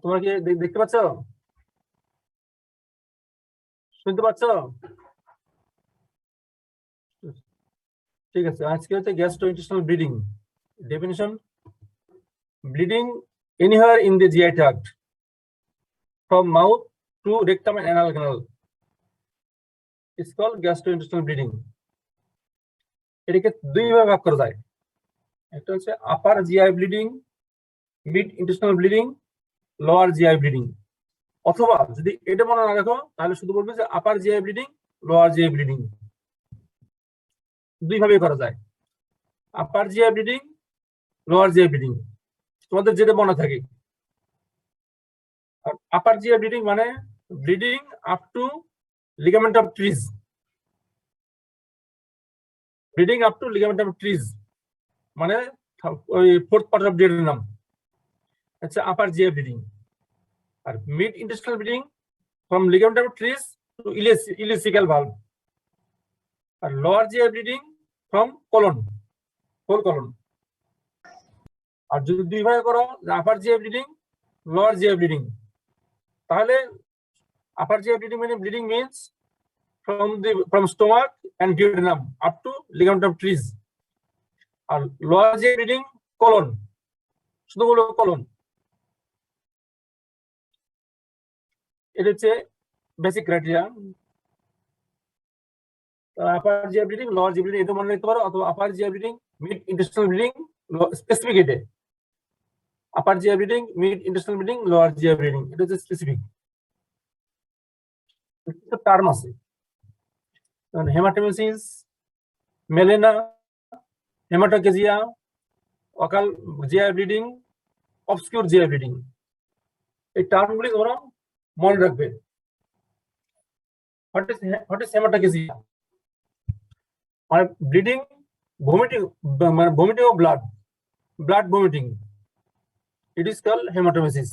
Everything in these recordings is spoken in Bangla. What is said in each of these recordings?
তোমরা কি দেখতে পাচ্ছ, শুনতে পাচ্ছ? ঠিক আছে, আজকে হচ্ছে gastrointestinal bleeding definition. Bleeding anywhere in the GI tract from mouth to rectum and anal canal is called gastrointestinal bleeding. এটাকে দুই ভাবে ভাগ করা যায়। একটা হচ্ছে upper GI bleeding, mid intestinal bleeding, lower GI bleeding. অথবা যদি এটা মনে না রাখো তাহলে শুধু বলবে যে upper GI bleeding, lower GI bleeding. দুই ভাবে করা যায়, upper GI bleeding, lower GI bleeding, তোমাদের যেটা মনে থাকে। আপার জিআই ব্লিডিং মানে bleeding up to ligament of Treitz, bleeding up to ligament of Treitz মানে ওই ফোর্থ পার্ট অফ ডিএর নাম আচ্ছা আপার জিআই ব্লিডিং। আর mid intestinal bleeding from ligament of Treitz to ileocecal valve. আর lower GI bleeding from colon, whole colon. আর যদি দুই ভাগে করো upper GI bleeding, lower GI bleeding, তাহলে আপার জিআই ব্লিডিং মানে bleeding means from stomach and duodenum up to ligament of trees. আর lower GI bleeding colon, শুধু বলো colon। এটা হচ্ছে basic criteria. Upper GI bleeding, lower GI bleeding এটা মনে রাখতে পারো, অথবা upper GI bleeding, mid intestinal bleeding, specific এটা upper GI bleeding, mid intestinal bleeding, lower GI bleeding, এটা হচ্ছে স্পেসিফিক। টার্ম আছে haematemesis, melena, haematochezia, occult GI bleeding, obscure GI bleeding. এই টার্মগুলি তোমরা মনে রাখবে। What is haematochezia? মানে ব্লিডিং, ভমিটিং, মানে vomiting of blood, blood vomiting, it is called haematemesis.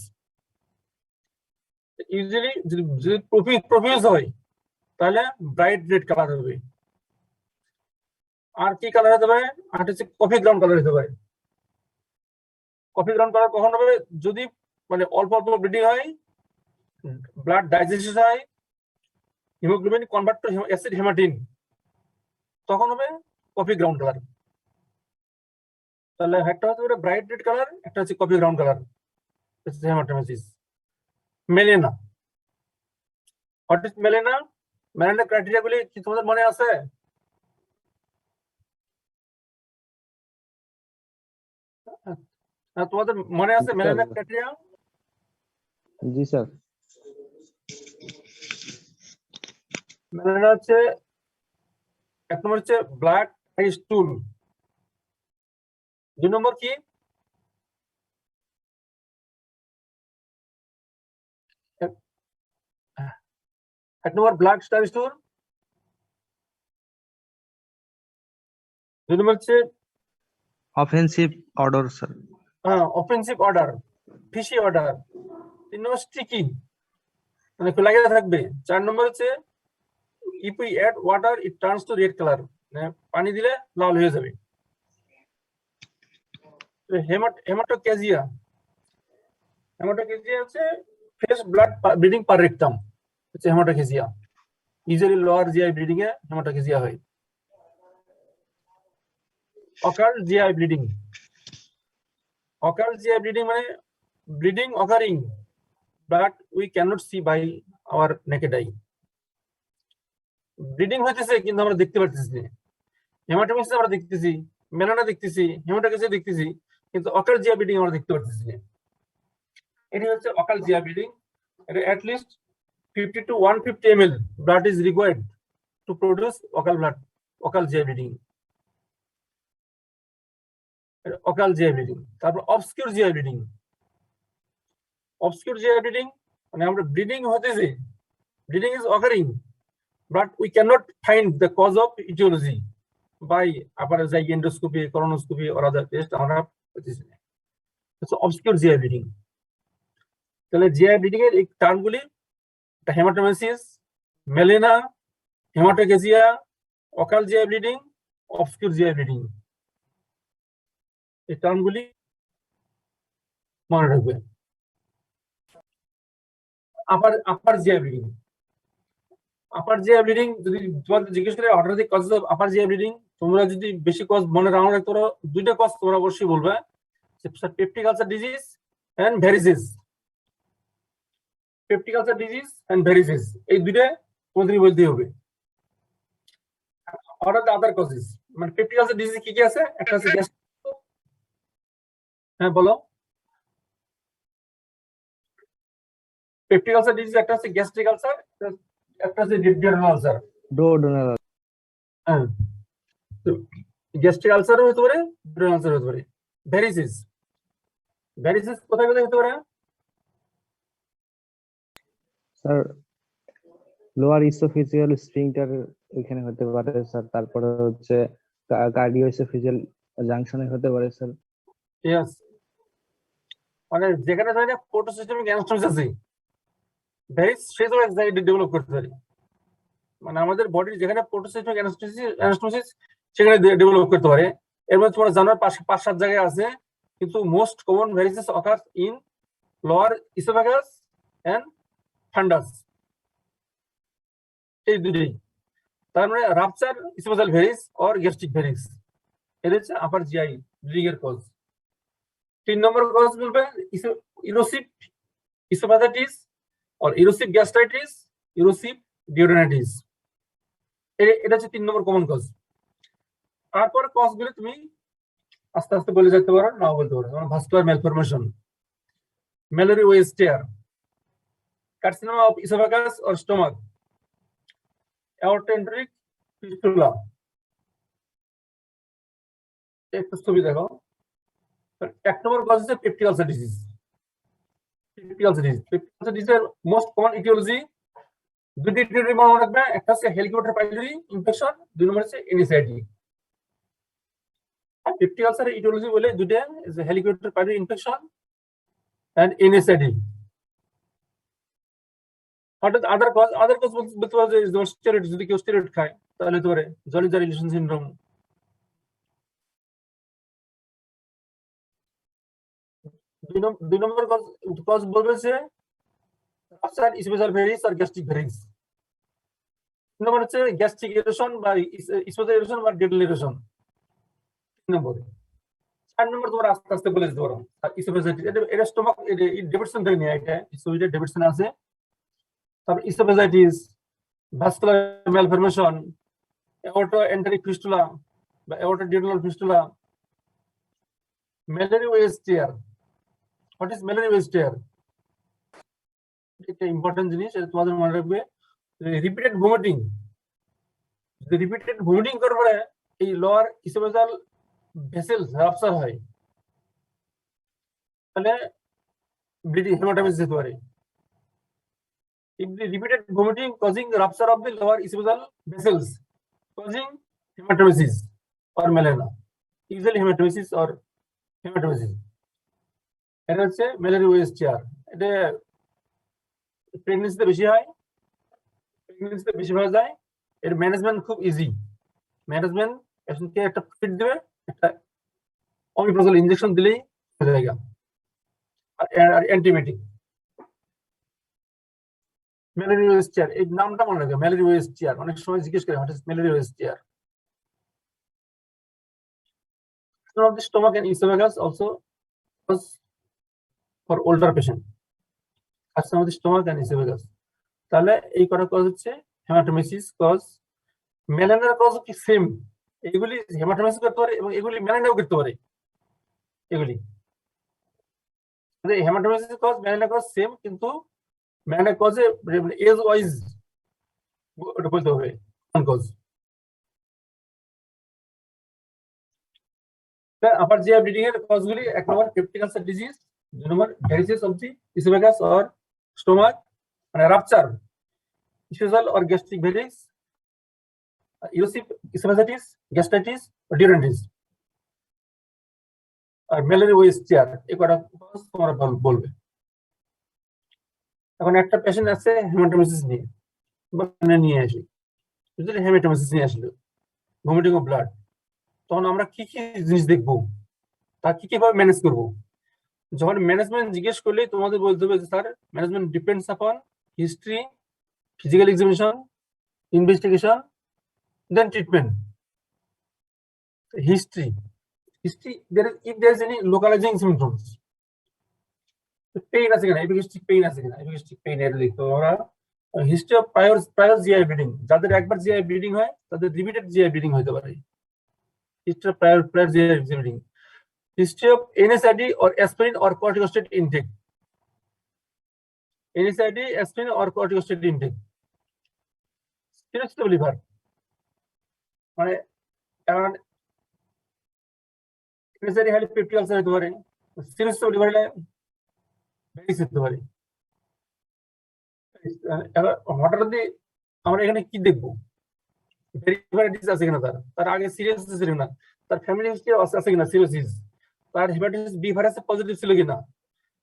Usually যদি প্রফিউজ হয় তাহলে ব্রাইট রেড কালার হবে। আর কি কালার হতে পারে? আর হচ্ছে কফি গ্রাউন্ড কালার হতে পারে। কফি গ্রাউন্ড কালার কখন হবে? যদি মানে অল্প অল্প ব্লিডিং হয়, ব্লাড ডাইজেশন হয়, haemoglobin convert to acid haematin, তখন হবে কফি গ্রাউন্ড কালার। তাহলে একটা হচ্ছে ব্রাইট রেড কালার, একটা হচ্ছে coffee ground colour, haematemesis. Melena, what is melena? Melena criteria গুলি কি তোমাদের মনে আছে? তোমাদের মনে আছে মেলেনা ক্রাইটেরিয়া? জি স্যার। মেলেনা হচ্ছে এক নম্বর হচ্ছে ব্ল্যাক আই স্টুল, দুই নম্বর কি? এক নম্বর ব্ল্যাক স্টার স্টুল, দুই নম্বর হচ্ছে offensive order sir. Offensive order, fishy order, তিন নম্বর স্টিকি মানে লাগে থাকবে, চার নম্বর হচ্ছে if we add water it turns to red color, মানে পানি দিলে লাল হয়ে যাবে। হেমাটোকেজিয়া, হেমাটোকেজিয়া হচ্ছে fresh blood bleeding per rectum, হচ্ছে haematochezia. Usually lower GI bleeding এ হেমাটোকেজিয়া হয়। Occult GI bleeding, occult GI bleeding মানে bleeding occurring but we cannot see by our naked eye. ব্লিডিং হইতেছে কিন্তু আমরা দেখতে পারতেছি না। হেমাটোমেসিস আমরা দেখতেছি, মেলানা দেখতেছি, হেমাটোকেজিয়া দেখতেছি, কিন্তু অকাল জিআই ব্লিডিং আমরা দেখতে পারতেছি না। এটি হচ্ছে অকাল জিআই ব্লিডিং। এটা at least 50 to 150 ml blood is required to produce অকাল blood, অকাল জিআই ব্লিডিং, অকাল জিআই ব্লিডিং। তারপর obscure GI bleeding, obscure GI bleeding মানে আমরা ব্লিডিং হতেছে, bleeding is occurring but we cannot find the cause of etiology by upper GI endoscopy, colonoscopy or other tests. আমরা হতেছে না, it's obscure GI bleeding। তাহলে GI bleeding এর এই টার্মগুলি হেমাটোমেসিস, মেলেনা, হেমাটোকেজিয়া, অকাল GI bleeding, obscure GI bleeding, এই টার্মগুলি মনে রাখবে। Upper GI bleeding. Upper GI bleeding যদি তোমাদের জিজ্ঞেস করে order the cause of upper GI bleeding, তোমরা যদি বেশি কজ মনে রাখতে পারো, দুইটা কজ তোমরা অবশ্যই বলবে, peptic ulcer disease and varices. Peptic ulcer disease and varices, এই দুইটা তোমাদের বলতে হবে। অর্ডার দ্য আদার কজেস, মানে পেপটিক আলসার ডিজিজ কি কি আছে? একটা আছে গ্যাস, হ্যাঁ বলো। পেপটিক আলসার ডিজিজ একটা আছে গ্যাস্ট্রিক আলসার, একটা আছে ডিউডেনাল আলসার। duodenal হ্যাঁ, গ্যাস্ট্রিক আলসারও হতে পারে, ডিউডেনাল আলসার হতে পারে। ভ্যারিসেস, ভ্যারিসেস কোথায় কোথায় হতে পারে? স্যার লোয়ার ইসোফেজিয়াল স্ফিংটার এখানে হতে পারে স্যার, তারপরে হচ্ছে কার্ডিও ইসোফেজিয়াল জাংশনে হতে পারে স্যার। ইয়েস, মানে যেখানে ধরে পোর্টোসিস্টেমিক অ্যানাস্টোসিস আছে, ভ্যারিস সেটাও এক্সাইটি ডেভেলপ করতে পারে। মানে আমাদের বডির যেখানে পোর্টোসিস্টেমিক অ্যানাস্টোসিস সেখানে ডেভেলপ করতে পারে। এর মধ্যে তোমরা জানো 5-7 জায়গায় আছে, কিন্তু most common varices occur in lower oesophagus and fundus, এই দুটোই। তার মানে rupture oesophageal varix or gastric varix, এটা হচ্ছে আপার জিআই ব্লিডিং এর কজ। 3 নম্বর কজ বলবে erosive oesophagitis or erosive gastritis, erosive duodenitis, এটা হচ্ছে 3 নম্বর কমন কজ। তারপর কজ গুলো তুমি আস্তে আস্তে বলে যেতে পারো, নাও বলতে পারো। যেমন vascular malformation, Mallory Weiss tear, carcinoma of oesophagus or stomach, aortoenteric fistula. একটা ছবি দেখো। 1 নম্বর কজ হচ্ছে peptic ulcer disease. Peptic ulcer ডিজিজের মোস্ট কমন ইটিওলজি দুটি ইটিওলজি মনে রাখবে, একটা হচ্ছে হেলিকপ্টার পাইলোরি ইনফেকশন, 2 নম্বর হচ্ছে এনএসআইটি। পেপটিক আলসার ইটিওলজি বলে দুটো, হেলিকপ্টার পাইলোরি ইনফেকশন এন্ড এনএসআইটি। হঠাৎ আদার কজ বলতে পারো যে স্টেরয়েড, যদি কেউ স্টেরয়েড খায় তাহলে হতে পারে জলিজা রিলেশন সিনড্রোম। 2 নম্বর কজ বলবে যে আফটার ইসোফেজাল ভ্যারিস আর গ্যাস্ট্রিক ভ্যারিস। 3 নম্বর হচ্ছে গ্যাস্ট্রিক ইরিটেশন বা ইসোফেজাল ইরিটেশন বা ডেডল ইরিটেশন। 3 নম্বর। 4 নম্বর তোমরা আস্তে আস্তে বলে দিতে পারো। আর ইসোফেজাইটিস, এটা স্টোমাক, ডেভিডসন থেকে নিয়ে, এটা ইসোফেজাইটিস ডেভিডসন আছে। তারপর oesophagitis, vascular malformation, aortoenteric fistula বা aortoduodenal fistula, Mallory Weiss tear. What is Mallory Weiss tear? একটা ইম্পর্টেন্ট জিনিস, এটা তোমাদের মনে রাখবে। রিপিটেড ভমিটিং, যদি রিপিটেড ভমিটিং করবে, এই লোয়ার ইসোফেজাল ভেসেলস রাপচার হয়, তাহলে ব্লিডিং হেমাটাইটিস যেতে পারে। If the repeated vomiting causing rupture of the lower esophageal vessels causing hematomesis or melena, usually hematomesis or hematomesis, এটা হচ্ছে মেলোরি ওয়েস্টিয়ার। এটা প্রেগন্যান্সিতে বেশি হয়, প্রেগন্যান্সিতে বেশি হয়ে যায়। এর ম্যানেজমেন্ট খুব ইজি। ম্যানেজমেন্ট পেশেন্টকে একটা ফিড দেবে, একটা অমিপ্রাজল ইনজেকশন দিলেই হয়ে যায়, আর অ্যান্টিবায়োটিক। মেলোরি ওয়েস্টিয়ার, এই নামটা মনে রাখবে, মেলোরি ওয়েস্টিয়ার। অনেক সময় জিজ্ঞেস করে what is Mallory Weiss tear. Of the stomach and esophagus also cause for older patient, carcinoma of the stomach and esophagus। তাহলে এই কটা কজ হচ্ছে হেমাটোমেসিস কজ। মেলানার কজ কি সেম? এগুলি হেমাটোমেসিস করতে পারে এবং এগুলি মেলানাও করতে পারে। এগুলি haematemesis cause, melena cause same, কিন্তু মেলানা কজে এজ ওয়াইজ ওটা বলতে হবে কোন কজ। আপার জিআই ব্লিডিং এর কজগুলি: 1 নম্বর পেপটিক আলসার ডিজিজ, 2 নম্বর varices of the oesophagus or stomach, মানে rupture oesophageal or gastric varix, erosive oesophagitis, gastritis, duodenitis, আর মেলোরি ওয়েস্টিয়ার। এই কটা কজ তোমরা বলবে। এখন একটা পেশেন্ট আছে হেমাটোমেসিস নিয়ে, নিয়ে আসি, যদি হেমাটোমেসিস নিয়ে আসলো, ভমিটিং অফ ব্লাড, তখন আমরা কি কি জিনিস দেখবো, তা কি কিভাবে ম্যানেজ করবো? যখন ম্যানেজমেন্ট জিজ্ঞেস করলে তোমাদের বলতে হবে যে স্যার ম্যানেজমেন্ট ডিপেন্ডস আপন history, physical examination, investigation, then treatment. History, if there is any localizing symptoms, pain আছে কিনা, epigastric pain আছে কিনা, epigastric pain এর লিখতে আমরা history of prior GI bleeding, যাদের একবার জিআই ব্লিডিং হয় তাদের রিপিটেড জিআই ব্লিডিং হতে পারে। History of prior GI bleeding, history of NSAID or aspirin or corticosteroid intake, NSAID, aspirin or corticosteroid intake, cirrhosis of liver, মানে এখন NSAID হলে পেপটিক আলসার হতে পারে, cirrhosis of liver হলে ভ্যারিস হতে পারে। হঠাৎ আমরা এখানে কি দেখবো, ভেরিফাইড আছে কিনা, তার আগে সিরিয়াসিস ছিল না, তার ফ্যামিলি হিস্ট্রি আছে কিনা সিরোসিস, তার হেপাটাইটিস বি ভাইরাস পজিটিভ ছিল কিনা,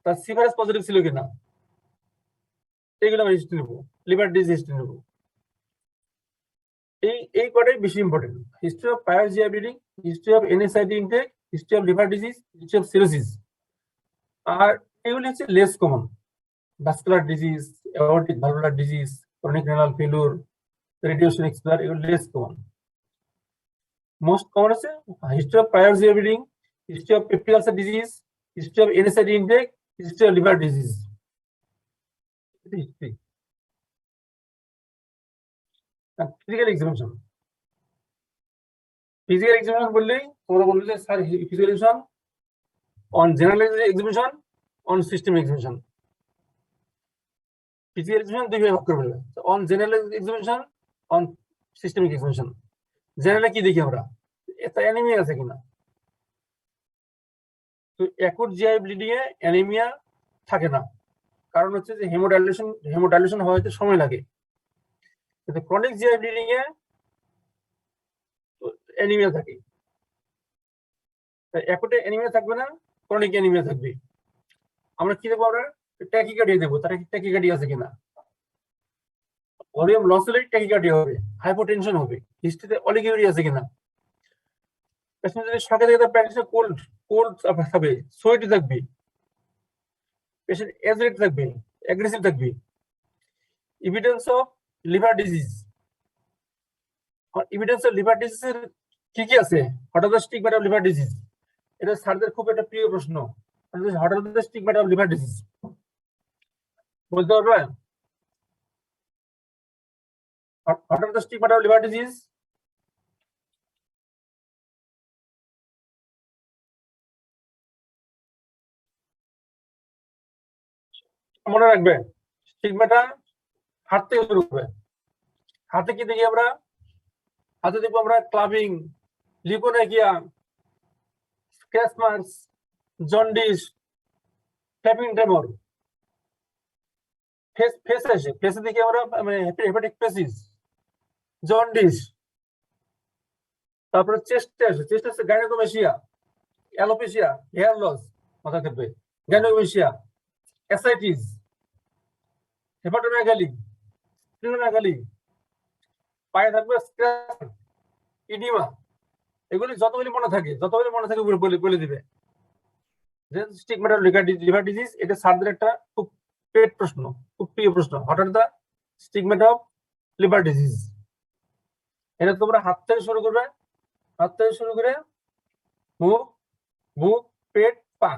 তার সি ভাইরাস পজিটিভ ছিল কিনা, এইগুলো আমরা হিস্ট্রি নেবো। লিভার ডিজিজ হিস্ট্রি নেবো, এই কটাই বেশি important. History of prior GI bleeding, history of NSAID intake, history of liver disease, history of cirrhosis. আর এগুলি হচ্ছে less common, vascular disease, aortic valvular disease, chronic renal failure, radiation exposure, এগুলো লেস কমন। মোস্ট কমন আছে history of prior GI bleeding, history of peptic ulcer disease, history of NSAID intake, history of liver disease. History. And physical examination. Physical examination বললেই তোমরা বললে যে sir physical examination on general examination, on system examination. Physical examination দুই ভাগে ভাগ করে ফেলবে, on general examination, on systemic examination. জেনারেলে কি দেখি আমরা, এটা অ্যানিমিয়া আছে কিনা। তো অ্যাকুট জিআই ব্লিডিং এ অ্যানিমিয়া থাকে না, কারণ হচ্ছে যে হেমোডাইলেশন হওয়াতে সময় লাগে। কিন্তু ক্রনিক জিআই ব্লিডিং এ অ্যানিমিয়া থাকে, অ্যাকুটে অ্যানিমিয়া থাকবে না, ক্রনিক অ্যানিমিয়া থাকবে। আমরা কি দেবো, আমরা ট্যাকিকার্ডিয়া দেবো, তারা কি ট্যাকিকার্ডিয়া আছে কিনা। ভলিউম লস হলে ট্যাকিকার্ডিয়া হবে, হাইপোটেনশন হবে, হিস্ট্রিতে অলিগিউরিয়া আছে কিনা। পেশেন্ট যদি সকালে থেকে প্র্যাকটিসে কোল্ড থাকবে, সোয়েটি থাকবে, পেশেন্ট এজিটেট থাকবে, অ্যাগ্রেসিভ থাকবে। Evidence of liver disease, evidence of liver ডিজিজের কি কি আছে। হঠাৎ স্টিগমাটা অফ লিভার ডিজিজ, এটা স্যারদের খুব একটা প্রিয় প্রশ্ন। হঠাৎ স্টিগমাটা অফ লিভার ডিজিজ বলতে পারবে, হঠাৎ স্টিগমাটা অফ লিভার ডিজিজ। মনে রাখবে স্টিগমাটা হাত থেকে শুরু করবে। হাতে কি দেখি আমরা, হাতে দেখবো আমরা clubbing, leukonychia, scratch marks, jaundice, flapping tremor. ফেসে আসে, ফেসে দেখি আমরা মানে হেপাটিক পেসিস, জন্ডিস। তারপরে চেস্টে আসে, চেস্টে আসে গাইনোকোমেশিয়া, অ্যালোপেশিয়া, হেয়ার লস, মাথা থাকবে, গাইনোকোমেশিয়া, অ্যাসাইটিস, হেপাটোমেগালি, স্প্লিনোমেগালি, পায়ে থাকবে স্ক্র্যাচ, ইডিমা। এগুলি যতগুলি মনে থাকে বলে দিবে। স্টিগমাটা লিভার ডিজিজ, এটা স্যারদের একটা খুব পেট প্রশ্ন, খুব প্রিয় প্রশ্ন। হঠাৎ দা স্টিগমাটা অফ লিভার ডিজিজ, এটা তোমরা হাত থেকে শুরু করবে, হাত থেকে শুরু করে মুখ, পেট, পা,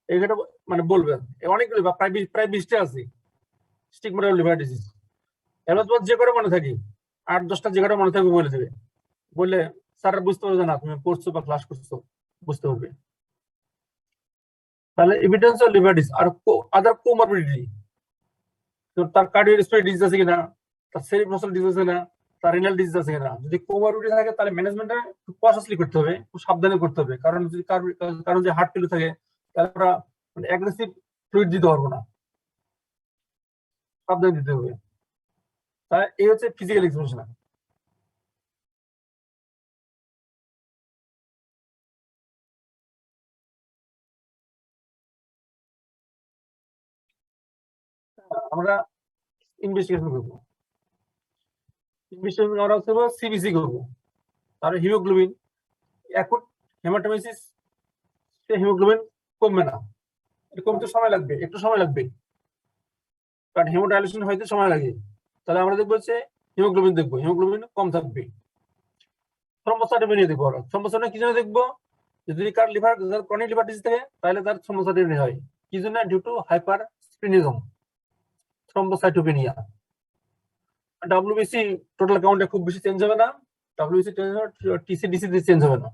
এইটা মানে বলবে। অনেকগুলি প্রায় 20টা আছে স্টিগমাটা অফ লিভার ডিজিজ। এবার তোমার যে করে মনে থাকি 8-10টা যে করে মনে থাকবে বলে দেবে, বললে স্যার বুঝতে পারবে না, তুমি পড়ছো বা ক্লাস করছো বুঝতে পারবে। তাহলে এভিডেন্স অফ লিভার ডিজিজ আর আদার কোমরবিডিটি, তার কার্ডিওভাস্কুলার ডিজিজ আছে কিনা, তার সেরিব্রাল ডিজিজ আছে কিনা, তার রিনাল ডিজিজ আছে কিনা। যদি কোমরবিডিটি থাকে তাহলে ম্যানেজমেন্টটা খুব কনসাসলি করতে হবে, খুব সাবধানে করতে হবে। কারণ যদি কারণ যে হার্ট ফেল থাকে তাহলে আমরা মানে অ্যাগ্রেসিভ ফ্লুইড দিতে পারবো না, সাবধানে দিতে হবে। তাহলে এই হচ্ছে ফিজিক্যাল এক্সপ্রেশন। আমরা ইনভেস্টিগেশন করবো, ইনভেস্টিগেশন আমরা হচ্ছে সিবিসি করবো, তারপরে হিমোগ্লোবিন, অ্যাকুট হেমাটোমাইসিস, হিমোগ্লোবিন কমবে না, কমতে সময় লাগবে, একটু সময় লাগবে। কারণ হেমোডাইলেশন হইতে সময় লাগে। তাহলে আমরা দেখবো হচ্ছে হিমোগ্লোবিন দেখবো, হিমোগ্লোবিন কম থাকবে। থ্রম্বোসাইটোপেনিয়া দেখবো, থ্রম্বোসাইটোপেনিয়া কি জন্য দেখবো? যদি কার লিভার ক্রনিক লিভার ডিজিজ থাকে তাহলে তার থ্রম্বোসাইটোপেনিয়া হয়। কি জন্য? Due to hypersplenism, thrombocytopenia. WBC total কাউন্টে খুব বেশি চেঞ্জ হবে না, ডব্লিউবিসি চেঞ্জ হবে, টিসিডিসি দিয়ে চেঞ্জ হবে না,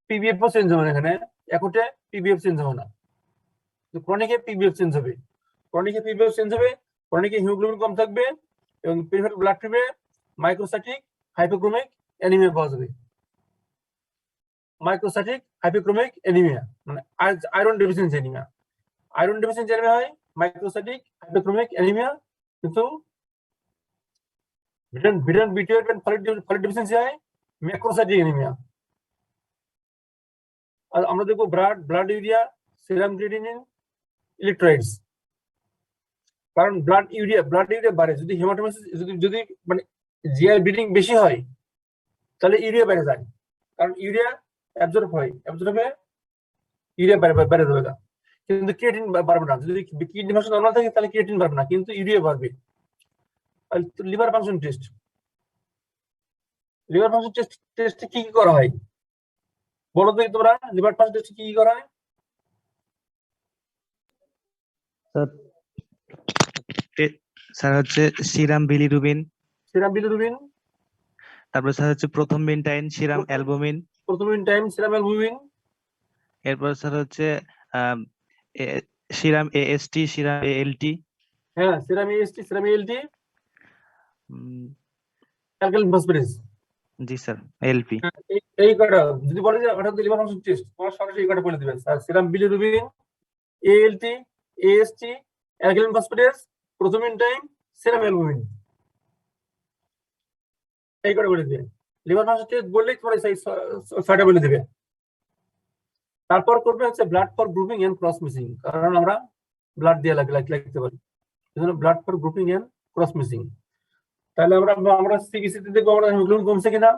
পিবিএফ ও চেঞ্জ হবে না। এখানে অ্যাকুটে পিবিএফ চেঞ্জ হবে না, ক্রনিকে পিবিএফ চেঞ্জ হবে। ক্রনিকে পিবিএফ চেঞ্জ হবে, ক্রনিকে হিমোগ্লোবিন কম থাকবে এবং পেরিফেরাল ব্লাড ফিল্মে মাইক্রোসাইটিক হাইপোক্রোমিক অ্যানিমিয়া পাওয়া যাবে। মাইক্রোসাইটিক হাইপোক্রোমিক অ্যানিমিয়া মানে iron deficiency anaemia. Iron deficiency anaemia হয় মাইক্রোসাইটিক হাইপোক্রোমিক অ্যানিমিয়া, কিন্তু ভিটামিন বি12 এন্ড ফলিক ডেফিসিয়েন্সি হয় ম্যাক্রোসাইটিক অ্যানিমিয়া। আর আমরা দেখবো ব্লাড ইউরিয়া, সেরাম ক্রিয়েটিনিন, ইলেকট্রোলাইটস। কারণ ব্লাড ইউরিয়া বাড়ে যদি হেমাটোমাইসিস যদি মানে জিআই ব্লিডিং বেশি হয় তাহলে ইউরিয়া বেড়ে যায়। কারণ ইউরিয়া অ্যাবজর্ব হয়, ইউরিয়া বেড়ে যাবে না, কিন্তু ক্রিয়েটিন বাড়বে না। যদি কিডনি ফাংশন নরমাল থাকে তাহলে ক্রিয়েটিন বাড়বে না, কিন্তু ইউরিয়া বাড়বে। Liver function test, liver function টেস্টে কি কি করা হয় বলো তো তোমরা? লিভার ফাংশন টেস্টে কি কি করা হয়? স্যার হচ্ছে সিরাম বিলিরুবিন, তারপর স্যার হচ্ছে prothrombin time, serum albumin, serum albumin, এরপর স্যার হচ্ছে সিরাম এএসটি, সিরাম এএলটি, হ্যাঁ serum AST, serum ALT, alkaline phosphatase. জি স্যার এলপি। এই কটা যদি বলে যে হঠাৎ লিভার ফাংশন টেস্ট, তোমার সরাসরি এই কটা বলে দিবেন sir: serum bilirubin, ALT, AST, alkaline phosphatase, prothrombin time, serum albumin. এই কটা বলে দিবেন। লিভার ফাংশন টেস্ট বললেই তোমার এই ছয়টা বলে দিবে। তারপর করবে হচ্ছে blood for grouping and cross matching, কারণ আমরা ব্লাড দিয়ে লিখতে পারি, সেজন্য blood for grouping and cross matching. তাহলে আমরা সিবিসিতে দেখবো আমরা হিমোগ্লোবিন কমছে কিনা।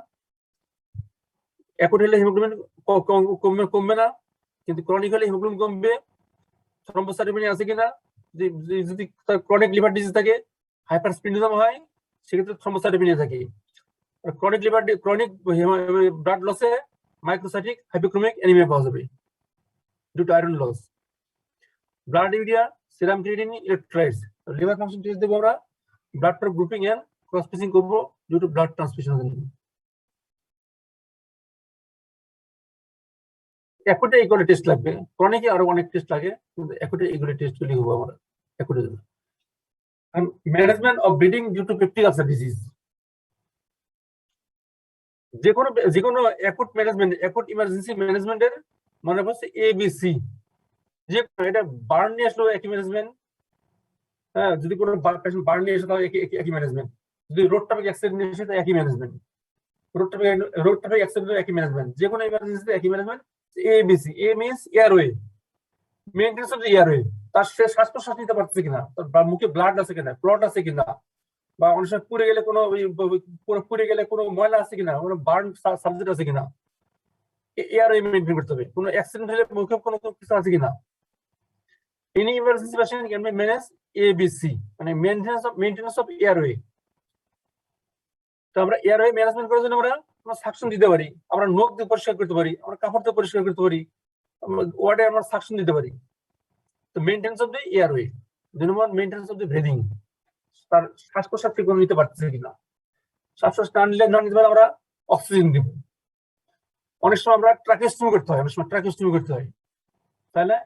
অ্যাকুট হলে হিমোগ্লোবিন কমবে না, কিন্তু ক্রনিক হলে হিমোগ্লোবিন কমবে। থ্রম্বোসাইটোপেনিয়া আছে কিনা, যদি ক্রনিক লিভার ডিজিজ থাকে, হাইপারস্প্লিনিজম হয়, সেক্ষেত্রে থ্রম্বোসাইটোপেনিয়া থাকে। ক্রনিক ব্লাড লসে মাইক্রোসাইটিক হাইপোক্রোমিক অ্যানিমিয়া পাওয়া যাবে due to iron loss. Blood urea, serum creatinine, electrolytes. Liver function test দেবো আমরা, blood for grouping and cross matching করবো ডিউ টু ব্লাড ট্রান্সফিউশন। অ্যাকুটে এইগুলো টেস্ট লাগবে, ক্রনিকে আরো অনেক টেস্ট লাগে, কিন্তু অ্যাকুটে এইগুলো টেস্ট গুলি হবো আমরা অ্যাকুটে। Management of bleeding due to peptic ulcer disease. যে কোনো অ্যাকুট ম্যানেজমেন্ট, অ্যাকুট ইমার্জেন্সি ম্যানেজমেন্টের মনে হচ্ছে ABC। যে এটা বার্ন নিয়ে আসলো একই ম্যানেজমেন্ট, হ্যাঁ যদি কোনো পেশেন্ট বার্ন নিয়ে আসে তাহলে একই ম্যানেজমেন্ট, যদি রোড ট্রাফিক অ্যাক্সিডেন্ট নিয়ে আসে তাহলে একই ম্যানেজমেন্ট, রোড ট্রাফিক অ্যাক্সিডেন্ট একই ম্যানেজমেন্ট, যে কোনো ইমার্জেন্সিতে একই management. ABC, A means airway, maintenance of the airway. তার সে শ্বাস প্রশ্বাস নিতে পারছে কিনা, তার মুখে ব্লাড আছে কিনা, ক্লট আছে কিনা, বা অনেক সময় পুড়ে গেলে কোনো ময়লা আছে কিনা, কোনো বার্ন সাবজেক্ট আছে কিনা, এয়ারওয়ে মেইনটেইন করতে হবে। কোনো অ্যাক্সিডেন্ট হলে মুখে কোনো কিছু আছে কিনা। Any emergency patient can be manage ABC, মানে মেইনটেনেন্স অফ এয়ারওয়ে। তো আমরা এয়ারওয়ে ম্যানেজমেন্ট করার জন্য আমরা সাকশন দিতে পারি, আমরা নখ দিয়ে পরিষ্কার করতে পারি, আমরা কাপড় দিয়ে পরিষ্কার করতে পারি, ওয়ার্ডে আমরা সাকশন দিতে পারি। তো maintenance of the airway. 2 number maintenance of the breathing, তার শ্বাস প্রশ্বাস ঠিক নিতে পারছে কিনা। শ্বাস প্রশ্বাস না নিতে পারলে আমরা অক্সিজেন দিব। অনেক সময় আমরা ট্রাকিওস্টমি করতে হয়, তাহলে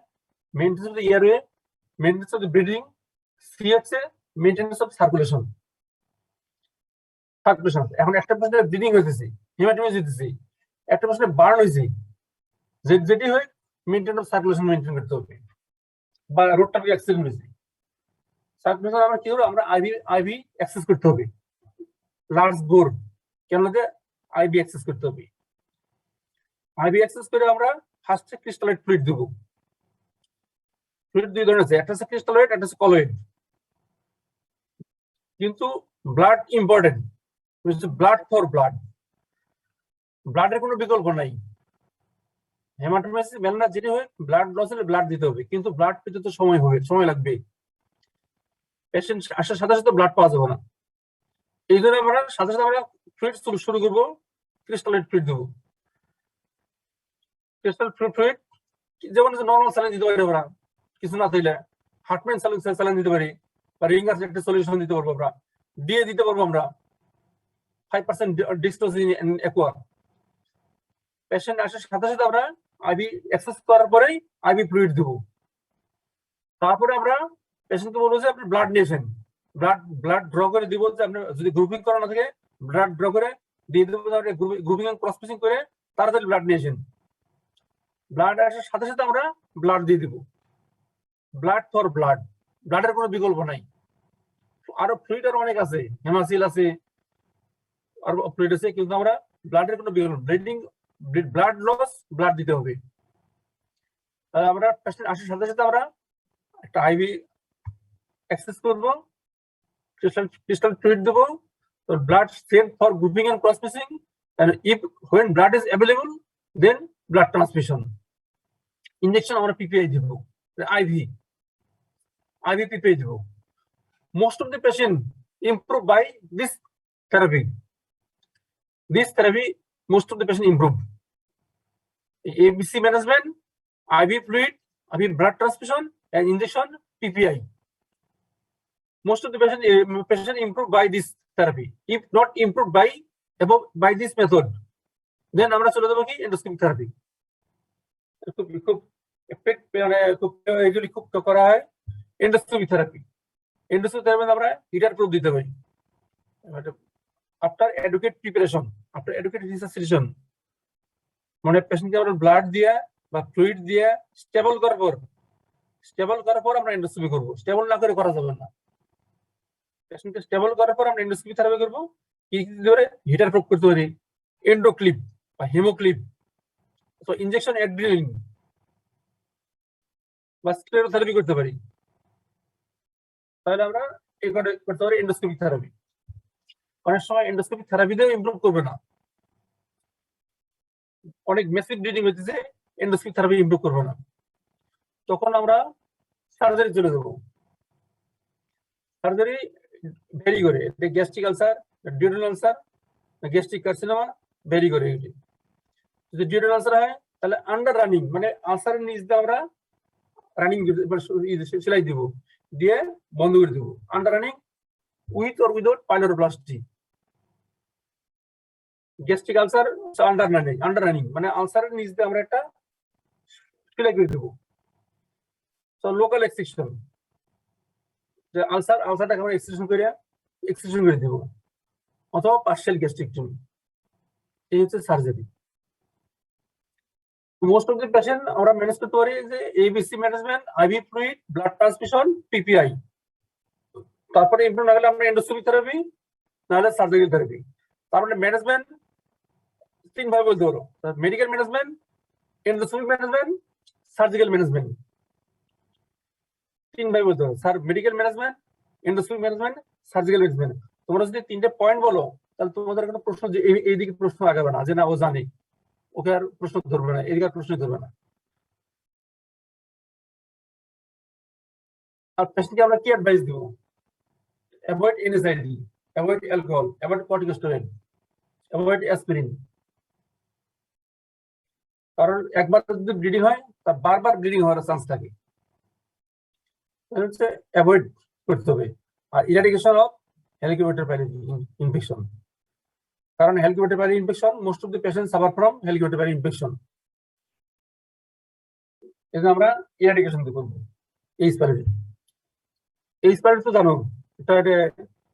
maintenance of the airway, maintenance of the breathing. C হচ্ছে মেইনটেনেন্স অফ সার্কুলেশন। এখন একটা পেশেন্টের ব্লিডিং হইতেছে, হিমাটোমাইসিস হইতেছে, একটা পেশেন্টের বার্ন হইছে, যেটি হয় মেইনটেনেন্স অফ সার্কুলেশন মেইনটেইন করতে হবে। বা রোড ট্রাফিক অ্যাক্সিডেন্ট হইছে, সার্কুলেশন আমরা কি করব, আমরা আইভি অ্যাক্সেস করতে হবে, লার্জ বোর কেন আইভি অ্যাক্সেস করতে হবে। আইভি অ্যাক্সেস করে আমরা ফার্স্টে ক্রিস্টালয়েড ফ্লুইড দেব। ফ্লুইড 2 ধরনের আছে, একটা হচ্ছে ক্রিস্টালয়েড, একটা হচ্ছে কলয়েড। কিন্তু blood important, blood for blood, ব্লাডের কোনো বিকল্প নাই। হেমাটোমাইসিস মেলানা যেটি হয় ব্লাড লস হলে ব্লাড দিতে হবে, কিন্তু ব্লাড পেতে তো সময় লাগবে। পেশেন্ট আসার সাথে সাথে ব্লাড পাওয়া যাবে না, এই জন্য আমরা সাথে সাথে আমরা ফ্লুইড শুরু করবো, ক্রিস্টালাইট ফ্লুইড দেবো। ক্রিস্টাল ফ্লুইড যেমন নর্মাল স্যালাইন দিতে পারি আমরা, কিছু না থাকলে হার্টম্যান স্যালাইন দিতে পারি, বা রিঙ্গার একটা সলিউশন দিতে পারবো আমরা, দিয়ে দিতে পারবো আমরা 5% ডিক্সটোজিন অ্যাকুয়া। পেশেন্ট আসার সাথে সাথে আমরা আইভি অ্যাক্সেস করার পরেই আইভি ফ্লুইড দেবো। তারপরে আমরা পেশেন্টকে বলবো যে আপনি ব্লাড নিয়েছেন, ব্লাড ড্র করে দিব, যে আপনি যদি গ্রুপিং করা না থাকে ব্লাড ড্র করে দিয়ে দেবো, গ্রুপিং এন্ড ক্রস ম্যাচিং করে তাড়াতাড়ি ব্লাড নিয়েছেন। ব্লাড আসার সাথে সাথে আমরা ব্লাড দিয়ে দিব। ব্লাড ফর ব্লাড, ব্লাডের কোনো বিকল্প নাই। আরো ফ্লুইড আরো অনেক আছে, হেমাসিল আছে, আর ফ্লুইড আছে, কিন্তু আমরা ব্লাডের কোনো বিকল্প, ব্লাড লস, ব্লাড দিতে হবে। আমরা পেশেন্ট আসার সাথে সাথে আমরা একটা আইভি অ্যাক্সেস করবো, ক্রিস্টাল ফ্লুইড দেবো, তো blood save for grouping and cross matching, and if when blood is available then blood transfusion. Injection আমরা পিপিআই দিব, আইভি পিপিআই দিব। most of the patient improve by this therapy, most of the patient improve. ABC management, IV fluid, IV blood transfusion and injection, PPI. Most of the patient improve by this therapy. If not improved by this method, then আমরা চলে যাবো কি এন্ডোস্কোপিক থেরাপি। খুব এফেক্ট মানে খুব এগুলি খুব করা হয় এন্ডোস্কোপিক থেরাপি। এন্ডোস্কোপিক থেরাপি আমরা হিটার প্রুফ দিতে পারি after adequate preparation, after adequate resuscitation, মানে পেশেন্টকে আমরা ব্লাড দিয়ে বা ফ্লুইড দিয়ে স্টেবল করার পর আমরা এন্ডোস্কোপি করবো। স্টেবল না করে করা যাবে না। পেশেন্টকে স্টেবল করার পর আমরা এন্ডোস্কোপি থেরাপি করবো। কি ধরে হিটার প্রয়োগ করতে পারি, এন্ডোক্লিপ বা হেমোক্লিপ, তো ইনজেকশন অ্যাড্রিনালিন বা স্ক্লেরোথেরাপি করতে পারি। তাহলে আমরা এই করতে পারি এন্ডোস্কোপিক থেরাপি। অনেক সময় এন্ডোস্কোপিক থেরাপিতেও ইমপ্রুভ করবে না, অনেক মেসিভ ব্লিডিং হচ্ছে, এন্ডোস্কোপিক থেরাপি ইমপ্রুভ করবে না, তখন আমরা সার্জারি চলে যাবো। সার্জারি ভেরি করে, gastric ulcer, duodenal ulcer, gastric carcinoma very করে। যদি ডিউডেনাল আলসার হয় তাহলে আন্ডার রানিং, মানে আলসারের নিচ দিয়ে আমরা রানিং সেলাই দিব, দিয়ে বন্ধ করে দিব। Under running with or without pyloroplasty. Gastric ulcer under running মানে আলসারের নিচ দিয়ে আমরা একটা সেলাই করে দেবো। তো লোকাল এক্সট্রাকশন, যে আলসারটাকে আমরা এক্সট্রাকশন করে দেবো, অথবা পার্শিয়াল গ্যাস্ট্রিকটমি। এই হচ্ছে surgery. Most of the patient আমরা ম্যানেজ করতে পারি যে ABC management, IV fluid, blood transfusion, PPI. তারপরে ইমপ্রুভ না গেলে আমরা এন্ডোস্কোপিক থেরাপি, নাহলে সার্জারি থেরাপি। তারপরে ম্যানেজমেন্ট 3 ভাবে বলতে পারো, medical management, endoscopic management, surgical management. 3 ভাবে বলতে পারো, sir medical management, endoscopic management, surgical management. তোমরা যদি 3টে পয়েন্ট বলো তাহলে তোমাদের কোনো প্রশ্ন যে এইদিকে প্রশ্ন আগাবে না, যে না ও জানে, ওকে আর প্রশ্ন ধরবে না, এদিকে আর প্রশ্ন ধরবে না। আর পেশেন্টকে আমরা কি অ্যাডভাইস দিব? Avoid NSAID, avoid alcohol, avoid corticosteroid, avoid aspirin. কারণ একবার যদি ব্লিডিং হয় তার বারবার ব্লিডিং হওয়ার চান্স থাকে, হচ্ছে অ্যাভয়েড করতে হবে। আর eradication of Helicobacter pylori infection, কারণ Helicobacter pylori infection, most of the patient suffer from Helicobacter pylori infection. এজন্য আমরা ইরাডিকেশন দিয়ে করবো। এইচ পাইলি তো জানো, এটা একটা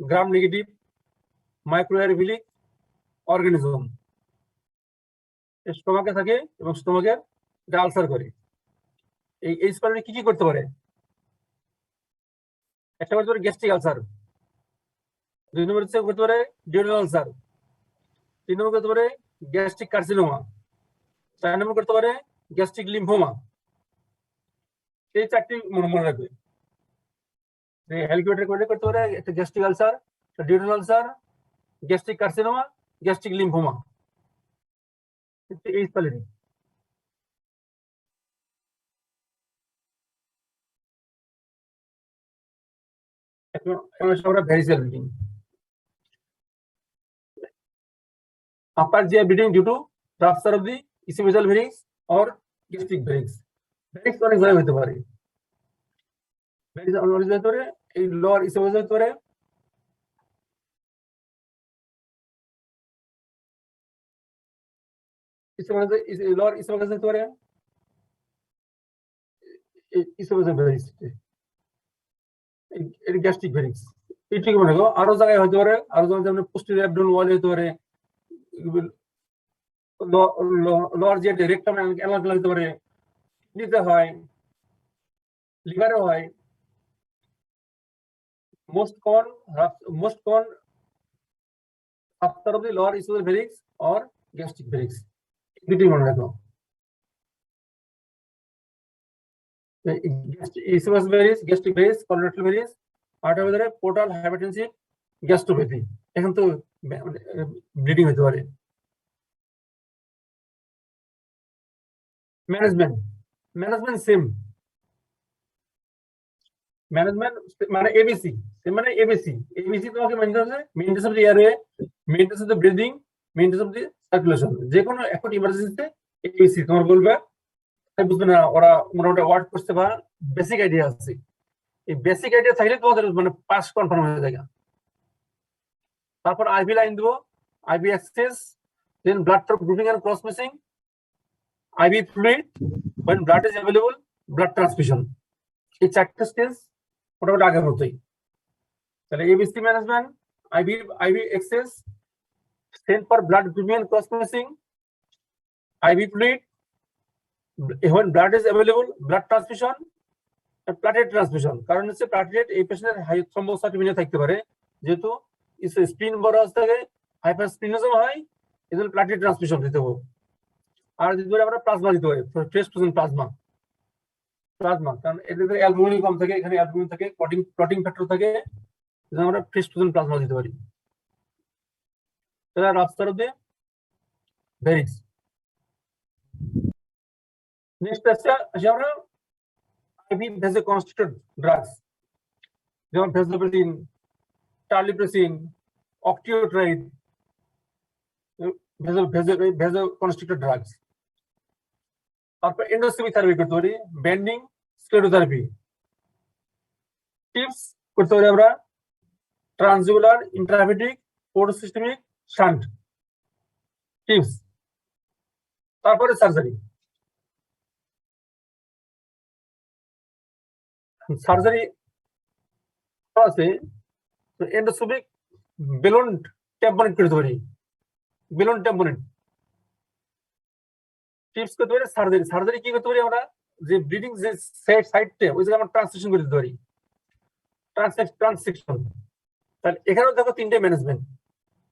গ্রাম নেগেটিভ মাইক্রোঅ্যারোফিলিক অর্গানিজম, স্টোমাকে থাকে এবং স্টোমাকে আলসার করে। এই এইচ পাইলি কি করতে পারে? একটা করতে পারে গ্যাস্ট্রিক আলসার, 2 নম্বর হচ্ছে করতে পারে ডিউডেনাল আলসার, 3 নম্বর করতে পারে গ্যাস্ট্রিক কার্সিনোমা, 4 নম্বর করতে পারে গ্যাস্ট্রিক লিম্ফোমা। এই 4টি মনে রাখবে। হেলিকোব্যাক্টার করতে পারে একটা gastric ulcer, duodenal ulcer, gastric carcinoma, gastric lymphoma. H pylori এখন আমরা variceal bleeding. Upper GI bleeding due to rupture of the oesophageal varix or gastric varix. Varix অনেক ভাবে হতে পারে, ভেরিক্স অনেক হতে পারে, এই লোয়ার ইসোফেজিয়াল হতে পারে, লোয়ার ইসোফেজিয়াল হতে পারে, ইসোফেজিয়াল ভেরিক্স, এই গ্যাস্ট্রিক ভেরিক্স। এইটুকু মনে করো, আরো জায়গায় হতে পারে, আরো জায়গায় যেমন পোস্টেরিয়র অ্যাবডোমিনাল ওয়ালে হতে পারে, লোয়ার যে রেকটাম অ্যানাল হতে পারে, নিতে হয়, লিভারে হয়। Most common after of the lower esophageal varix or gastric varix, দুটি মনে রাখো। esophageal varix, gastric varix, colorectal varix, আর একটা হতে পোর্টাল হাইপারটেনসিভ গ্যাস্ট্রোপ্যাথি। এখন তো ব্লিডিং হতে পারে। ম্যানেজমেন্ট সেম, ম্যানেজমেন্ট মানে এবিসি, মানে এবিসি তোমাকে মানতে হবে, maintenance of the airway, maintenance of the breathing, maintenance of the circulation. যে কোনো এখন ইমার্জেন্সিতে এবিসি তোমার বলবে, বুঝবে না ওরা মোটামুটি ওয়ার্ড করতে বা বেসিক আইডিয়া আছে। এই বেসিক আইডিয়া থাকলে তোমাদের মানে পাস কনফার্ম হয়ে যায়। তারপর আইভি লাইন দেবো, IV access, then blood grouping and cross matching, IV fluid, when blood is available, blood transfusion। এই চারটে স্টেজ মোটামুটি আগের মতোই। তাহলে ABC management, IV access, send for blood grouping and cross matching, IV fluid, when blood is available, blood transfusion, platelet transmission. কারণ হচ্ছে প্লাটেট এই পেশেন্টের হাই থ্রম্বোসাইটোপেনিয়া থাকতে পারে, যেহেতু স্প্লিন বড় থাকে, হাইপারস্প্লিনিজম হয়, এজন্য প্লাটেট ট্রান্সমিশন দিতে হবে। আর দিতে পারে আমরা প্লাজমা দিতে পারি, ফ্রেশ ফ্রোজেন প্লাজমা, কারণ এদের অ্যালবুমিন কম থাকে, এখানে অ্যালবুমিন থাকে, ক্লটিং ফ্যাক্টর থাকে, এজন্য আমরা ফ্রেশ ফ্রোজেন প্লাজমা দিতে পারি। তাহলে রাস্তার মধ্যে ভেরিক্স। নেক্সট আসছে আমরা IV vasoconstrictor drugs, যেমন ভেজোপ্রেসিন, টার্লিপ্রেসিন, অক্টিওট্রাইড, ভেজোকনস্ট্রিক্টর ড্রাগস। তারপর এন্ডোস্কোপিক থেরাপি করতে পারি, বেন্ডিং, স্ক্লেরোথেরাপি। টিপস করতে পারি আমরা transjugular, intrahepatic, port systemic, shunt tips. তারপরে সার্জারি। সার্জারি আছে, এন্ডোস্কোপিক বেলুন ট্যাম্পোনেট করতে পারি, বেলুন ট্যাম্পোনেট। টিপস করতে পারি সার্জারি কি করতে পারি আমরা, যে ব্লিডিং যে সাইডটা ওই জায়গায় আমরা ট্রান্সলেশন করে দিতে পারি, ট্রান্সেকশন। তাহলে এখানেও দেখো তিনটে ম্যানেজমেন্ট,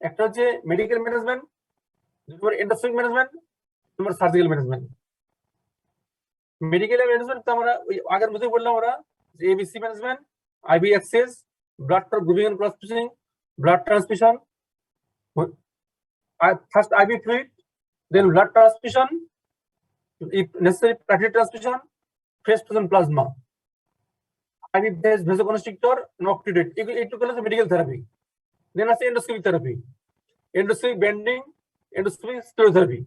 একটা হচ্ছে মেডিকেল ম্যানেজমেন্ট, দুটো এন্ডোস্কোপিক ম্যানেজমেন্ট, তোমার সার্জিক্যাল ম্যানেজমেন্ট। মেডিকেল ম্যানেজমেন্ট তো আমরা ওই আগের মধ্যে বললাম, আমরা যে ABC management, IV access, blood grouping and cross matching, blood transmission, first IV fluid, then blood transmission, if necessary platelet transfusion, fresh frozen plasma, IV vasoconstrictor, noctudate. এইটুকু হলো মেডিকেল থেরাপি। দেন আছে endoscopic therapy, endoscopic banding, endoscopic sclerotherapy.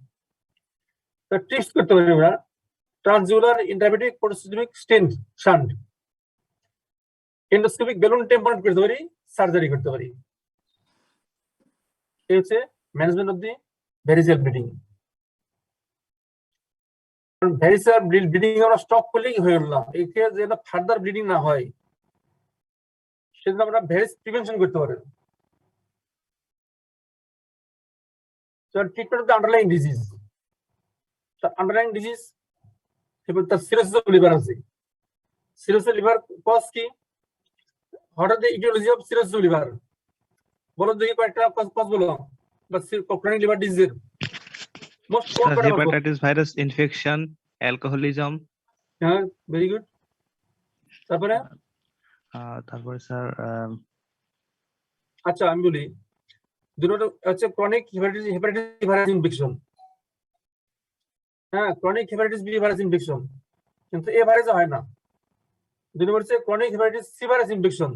তো টিপস করতে পারি আমরা transjugular, intrahepatic, port systemic, stent, shunt. Endoscopic balloon tamponade করতে পারি, সার্জারি করতে পারি। এই হচ্ছে management of the variceal bleeding. Variceal bleeding আমরা স্টপ করলেই হয়ে গেল না, একে যেন ফার্দার ব্লিডিং না হয় সেজন্য আমরা ভ্যারিস প্রিভেনশন করতে পারি। Treatment of the underlying disease. Underlying disease এবার তার সিরোসিস অফ লিভার আছে। সিরোসিস লিভার কজ কি? What are the aetiology of cirrhosis of liver? বলো দেখি কয়েকটা কজ বলো, বা ক্রনিক লিভার ডিজিজের most common. Hepatitis virus infection, alcoholism. হ্যাঁ, ভেরি গুড। তারপরে স্যার আচ্ছা আমি বলি, দুটো হচ্ছে chronic hepatitis B virus infection. হ্যাঁ, chronic hepatitis B virus infection, কিন্তু এ ভাইরাস হয় না। দুই নম্বর হচ্ছে chronic hepatitis C virus infection,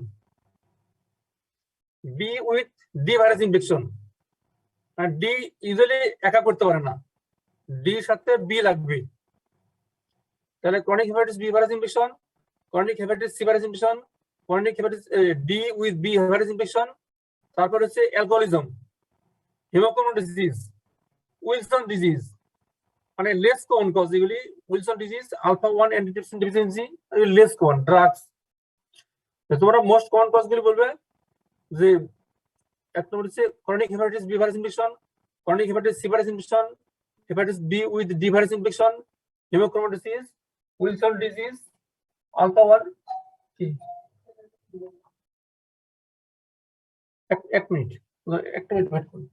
B with D virus infection, আর ডি ইউজুয়ালি একা করতে পারে না, ডি সাথে বি লাগবে। তাহলে chronic hepatitis B virus infection, chronic hepatitis C virus infection, chronic hepatitis D with B virus infection, তারপর হচ্ছে alcoholism, haemochromatosis disease, Wilson disease, মানে লেস কমন কজ এগুলি। Wilson disease, alpha 1 antitrypsin deficiency, less common. Drugs, তোমরা মোস্ট কমন কজ গুলি বলবে যে এক নম্বর হচ্ছে chronic hepatitis B virus infection, chronic hepatitis C virus infection, hepatitis B with D virus infection, haemochromatosis, Wilson disease, alpha 1 কি এক মিনিট, একটা মিনিট ওয়েট করুন।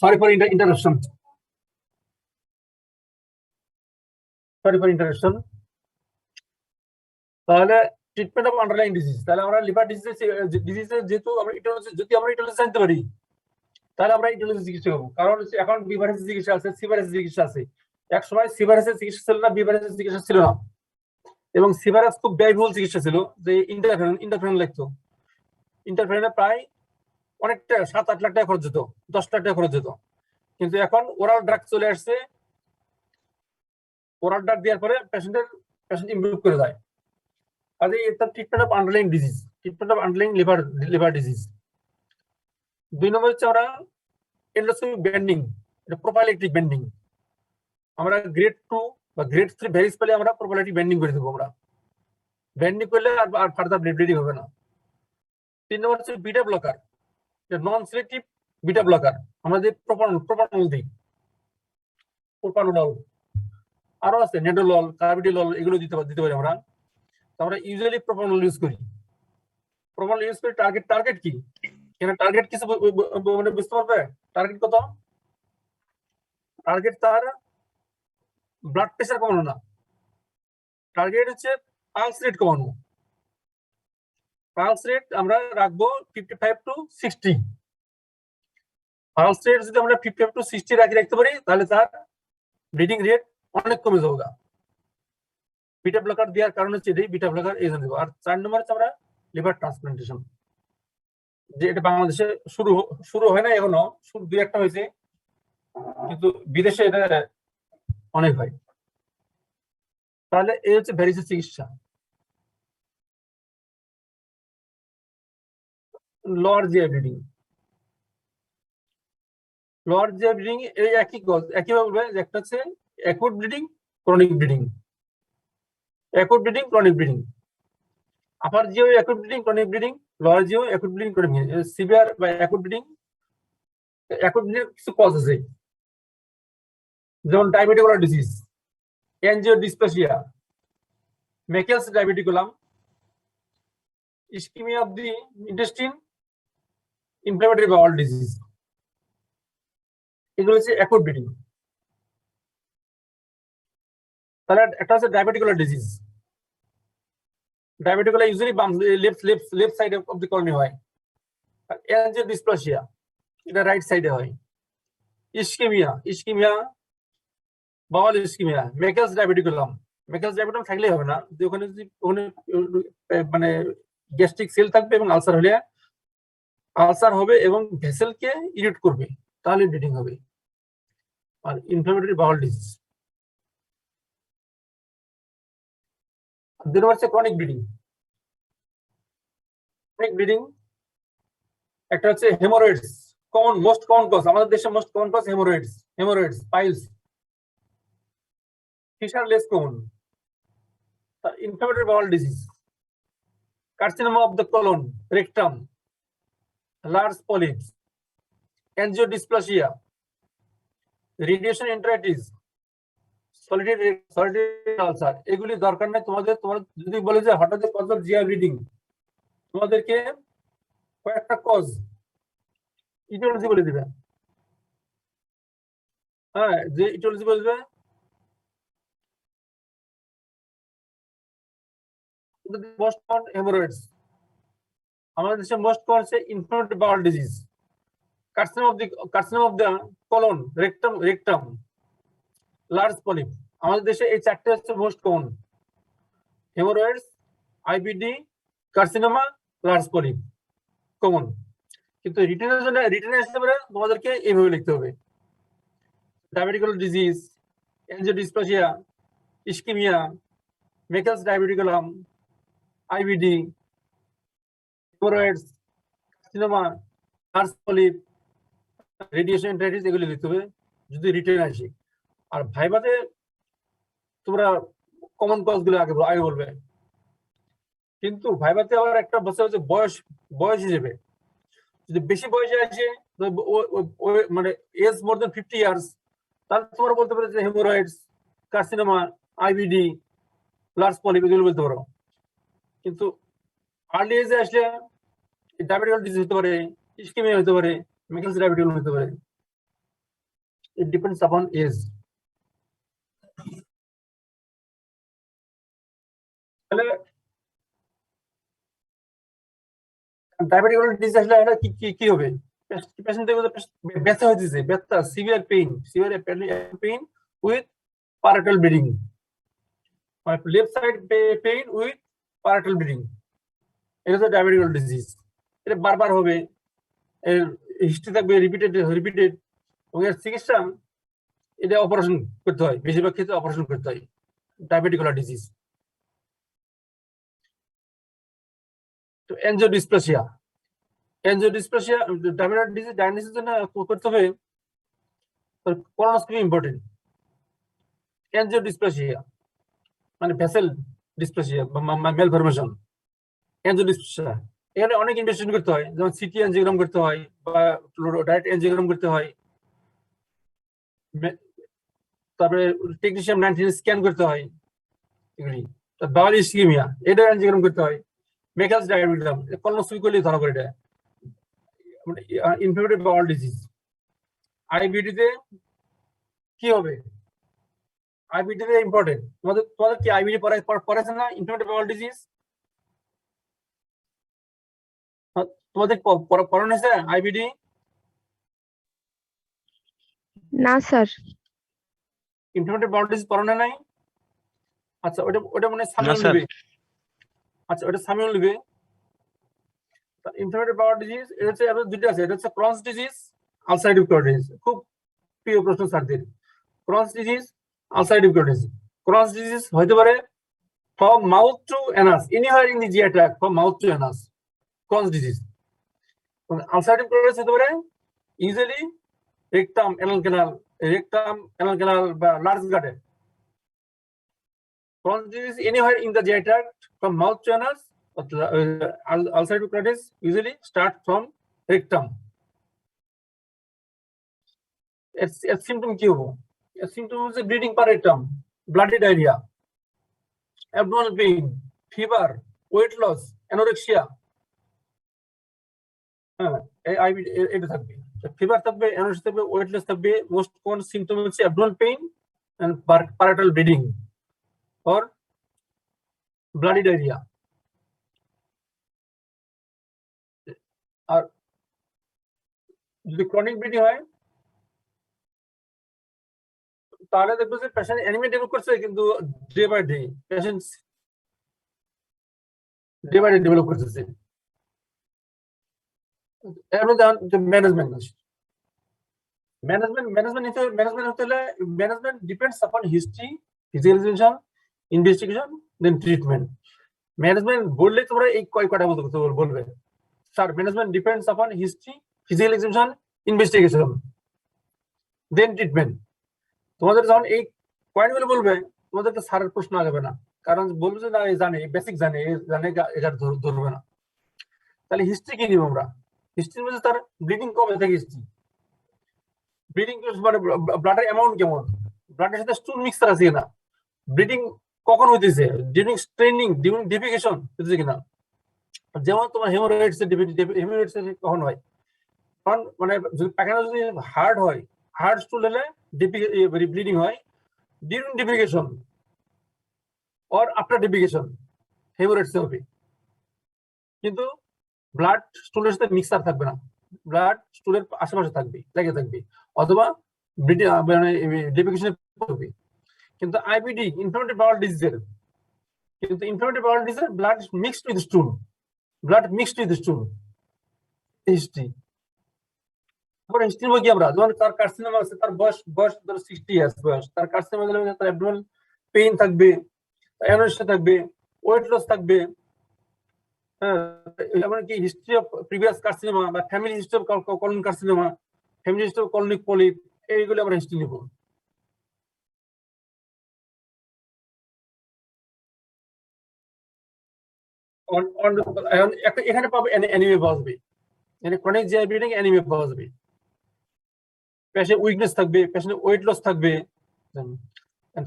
Sorry for interruption. Sorry for interruption. তাহলে ট্রিটমেন্ট অফ আন্ডারলাইং ডিজিজ, তাহলে আমরা লিভার ডিজিজের যেহেতু আমরা ইটোলোজি, যদি আমরা ইটোলোজি জানতে পারি তাহলে আমরা ইটোলোজি চিকিৎসা করবো। কারণ হচ্ছে এখন বি ভাইরাসের চিকিৎসা আছে, সি ভাইরাসের চিকিৎসা আছে। এক সময় সি ভাইরাসের চিকিৎসা ছিল না, বি ভাইরাসের চিকিৎসা ছিল না, এবং সি ভাইরাস খুব ব্যয়বহুল চিকিৎসা ছিল, যে ইন্টারফেরন লাগতো। ইন্টারফেরনে প্রায় অনেকটা 7-8 লাখ টাকা খরচ যেত, 10 লাখ টাকা খরচ যেত। কিন্তু এখন ওরাল ড্রাগ চলে আসছে, ওরাল ড্রাগ দেওয়ার পরে পেশেন্ট ইমপ্রুভ করে যায়। আর এটা treatment of underlying disease, treatment of underlying liver disease. 2 নম্বর হচ্ছে আমরা এন্ডোস্কোপিক বেন্ডিং, এটা প্রোপাইলেটিক বেন্ডিং। আমরা গ্রেড 2 বা গ্রেড 3 ভ্যারিস পেলে আমরা প্রোপাইলেটিক বেন্ডিং করে দেবো। আমরা বেন্ডিং করলে আর ফার্দার ব্লিডিং হবে না। 3 নম্বর হচ্ছে বিটা ব্লকার, নন সিলেক্টিভ বিটা ব্লকার। আমরা যে প্রোপানল দিই, প্রোপানল, আরো আছে নেডোলল, কার্বিডিলল, এগুলো দিতে পারি আমরা। আমরা ইউজুয়ালি প্রোপানল ইউজ করি। প্রোপানল ইউজ করি টার্গেট কি, এখানে টার্গেট কিছু মানে বুঝতে পারবে? টার্গেট কত? টার্গেট তার ব্লাড প্রেসার কমানো না, টার্গেট হচ্ছে পালস রেট কমানো। পালস রেট আমরা রাখবো 55 to 60। পালস রেট যদি আমরা 55 to 60 রাখতে পারি তাহলে তার ব্লিডিং রেট অনেক কমে যাবে। বিটা ব্লকার দেওয়ার কারণ হচ্ছে বিটা ব্লকার এই জন্য দেবো। আর 4 নম্বর হচ্ছে আমরা লিভার ট্রান্সপ্লান্টেশন, যে এটা বাংলাদেশে শুরু হয় না এখনো, শুরু 2-1টা হয়েছে, কিন্তু বিদেশে এটা অনেক হয়। তাহলে এই হচ্ছে ভ্যারিসের চিকিৎসা। Lower GI bleeding, lower GI bleeding এই একইভাবে বলবে যে একটা হচ্ছে acute bleeding, chronic bleeding. Acute bleeding, chronic bleeding. Upper GI acute bleeding, chronic bleeding, lower GI acute bleeding, chronic bleeding. Severe বা অ্যাকুট ব্লিডিং, অ্যাকুট ব্লিডিং কিছু কজ আছে, যেমন diverticular disease, angiodysplasia, Meckel's diverticulum, ischaemia of the intestine, inflammatory bowel disease, এগুলো হচ্ছে অ্যাকুট ব্লিডিং। তাহলে একটা হচ্ছে diverticular disease. Diverticular usually left side of the Carney হয়। আর এনজিওডিসপ্লাসিয়া এটা রাইট সাইডে হয়। ইসকিমিয়া বাউল ইসকিমিয়া, মেকেলস ডায়াবেটিকুলাম। মেকেলস ডায়াবেটিকুলাম থাকলেই হবে না, যে ওখানে মানে গ্যাস্ট্রিক সেল থাকবে এবং আলসার হবে এবং ভেসেলকে ইরিটেট করবে, তাহলে ব্লিডিং হবে। আর ইনফ্লামেটরি বাউল ডিজিজ। দুই নম্বর হচ্ছে ক্রনিক ব্লিডিং। ক্রনিক ব্লিডিং একটা হচ্ছে হেমোরয়েডস, মোস্ট কমন কজ আমাদের দেশে, most common cause haemorrhoids, piles. Fissure less common. Inflammatory bowel disease, carcinoma of the colon, rectum, large polyps, angiodysplasia, radiation enteritis, solitary ulcer. এগুলি দরকার নাই তোমাদের। তোমার যদি বলে যে হঠাৎ কজ অফ জিআই ব্লিডিং, তোমাদেরকে কয়েকটা কজ ইটিওলজি বলে দিবে। হ্যাঁ, যে ইটিওলজি বলবে মোস্ট কমন হেমোরয়েডস, আমাদের দেশে মোস্ট কমন হচ্ছে inflammatory bowel disease, carcinoma of the colon, rectum, large polyp. আমাদের দেশে এই চারটে হচ্ছে most common: haemorrhoids, IBD, carcinoma, large polyp common. কিন্তু রিটেনের জন্য রিটেনের হিসেবে তোমাদেরকে এইভাবে লিখতে হবে: diverticular disease, angiodysplasia, ischaemia, Meckel's diverticulum, IBD, haemorrhoids, carcinoma, large polyp, radiation enteritis, এগুলি লিখতে হবে যদি রিটেন আসে। আর ভাইভাতে তোমরা কমন কজ গুলো আগে বলবে। কিন্তু ভাইভাতে আবার একটা বছর হচ্ছে বয়স হিসেবে, যদি বেশি বয়সে আছে মানে এজ মোর দেন 50 ইয়ার্স, তাহলে তোমরা বলতে পারো যে haemorrhoids, carcinoma, IBD, large polyp এগুলো বলতে পারো। কিন্তু আর্লি এজে আসলে ডায়াবেটিক্যাল ডিজিজ হতে পারে, ইস্কিমিয়া হতে পারে, মেকালস ডায়াবেটিকুলাম হতে পারে। It depends upon age. তাহলে ডায়াবেটিক্যাল ডিজিজ আসলে এটা কি হবে? পেশেন্টের ব্যথা হইতেছে, ব্যথা, severe pain with per rectal bleeding, মানে left side pain with per rectal bleeding, এটা হচ্ছে ডায়াবেটিক্যাল ডিজিজ। এটা বারবার হবে, এর হিস্ট্রি থাকবে রিপিটেড এবং এর চিকিৎসা এটা অপারেশন করতে হয়, বেশিরভাগ ক্ষেত্রে অপারেশন করতে হয় ডায়াবেটিক্যাল ডিজিজ। তো এনজিওডিসপ্লাসিয়া ডায়াবেটিক ডিজিজ ডায়াগনোসিসের জন্য করতে হবে কোলোনোস্কোপি ইম্পর্টেন্ট। এনজিওডিসপ্লাসিয়া মানে ভেসেল ডিসপ্লাসিয়া বা ম্যালফরমেশন। এনজিওডিসপ্লাসিয়া এখানে অনেক ইনভেস্টিগেশন করতে হয়, যেমন সিটি এনজিওগ্রাম করতে হয় বা ডাইরেক্ট এনজিওগ্রাম করতে হয়, তারপরে টেকনিশিয়ান 19 স্ক্যান করতে হয়, এগুলি বাউল ইস্কিমিয়া এটা এনজিওগ্রাম করতে হয়, মেকালস ডায়াবেটিকুলাম কোলোনোস্কোপি করলে ধরা পড়ে, এটা ইনফ্লামেটরি বাউল ডিজিজ। আইবিডিতে কি হবে? আইবিডিতে ইম্পর্টেন্ট, তোমাদের কি আইবিডি পড়াছে না? ইনফ্লামেটরি বাউল ডিজিজ তোমাদের পড়ানো হয়েছে আইবিডি? না স্যার। ইনফ্লামেটরি বাউল ডিজিজ পড়ানো নাই? আচ্ছা, ওটা মানে না সামিউল স্যার। নেবে। আচ্ছা, ওটা সামিউল নেবে। ইনফ্লামেটরি বাউল ডিজিজ এটা হচ্ছে দুটো আছে, এটা হচ্ছে ক্রনস ডিজিজ, আলসারেটিভ কোলিটিস। খুব প্রিয় প্রশ্ন স্যারদের, Crohn's disease, ulcerative colitis. Crohn's disease হতে পারে from mouth to anus, anywhere in the GI tract, from mouth to anus, Crohn's disease. Ulcerative colitis হতে পারে easily rectum, anal canal বা large gut-এ। Crohn's disease anywhere in the GI tract, from mouth to anus, but ulcerative colitis usually start from rectum. Its symptom কি হবে? Its symptom হচ্ছে bleeding per rectum, bloody diarrhea, abdominal pain, fever, weight loss, anorexia। হ্যাঁ, এটা থাকবে, ফিভার থাকবে, অ্যানোরেক্সিয়া থাকবে, ওয়েট লস থাকবে। মোস্ট কমন সিম্পটম হচ্ছে abdominal pain and per rectal bleeding or bloody diarrhoea. আর যদি ক্রনিক ব্লিডিং হয় তাহলে দেখবো যে পেশেন্ট অ্যানিমিয়া ডেভেলপ করছে, কিন্তু ডে বাই ডে ডেভেলপ করতেছে। Management depends upon history, physical examination, investigation, then treatment. Management বললে তোমরা এই কয়টা বলবে? Sir, management depends upon history, physical examination, investigation, then treatment. তোমাদের যখন এই পয়েন্টগুলো বলবে, তোমাদেরকে স্যারের প্রশ্ন আগাবে না, কারণ বলবে যে না জানে, বেসিক জানে, এটা ধরবে না। তাহলে হিস্ট্রি কি নিব আমরা? হিস্ট্রির মধ্যে তার ব্লিডিং কবে থেকে হিস্ট্রি, ব্লিডিং মানে ব্লাডের অ্যামাউন্ট কেমন, ব্লাডের সাথে স্টুল মিক্সার আছে কিনা, ব্লিডিং কখন হইতেছে, ডিউরিং স্ট্রেনিং, ডিউরিং ডিফিকেশন হইতেছে কিনা, যেমন তোমার হেমোরয়েডস কখন হয়, কারণ মানে যদি পায়খানা যদি হার্ড হয়, হার্ড স্টুল হলে ব্লিডিং হয় during defecation or after defecation, haemorrhoids হবে। কিন্তু ব্লাড স্টুলের সাথে মিক্সার থাকবে না, ব্লাড স্টুলের আশেপাশে থাকবে, লেগে থাকবে, অথবা মানে ডিফিকেশন হবে। কিন্তু আইবিডি ইনফ্লামেটরি বাউল ডিজিজের, কিন্তু ইনফ্লামেটরি বাউল ডিজিজের blood mixed with stool, blood mixed with stool. History, তারপরে হিস্ট্রি বই কি আমরা, যেমন তার কার্সিনোমা আছে, তার বয়স ধরো 60 ইয়ার্স বয়স, তার কার্সিনোমা দিলে তার অ্যাবডোমিনাল পেইন থাকবে, অ্যানোরেক্সিয়া থাকবে, ওয়েট লস থাকবে। হ্যাঁ, এমনকি হিস্ট্রি অফ প্রিভিয়াস কার্সিনোমা বা family history of colon carcinoma, family history of colonic polyp, এইগুলো আমরা হিস্ট্রি নিব। এখানে পাবে অ্যানিমিয়া পাওয়া যাবে, এখানে ক্রনিক জিআই ব্লিডিং অ্যানিমিয়া পাওয়া যাবে, পেশেন্ট উইকনেস থাকবে, পেশেন্ট ওয়েট লস থাকবে।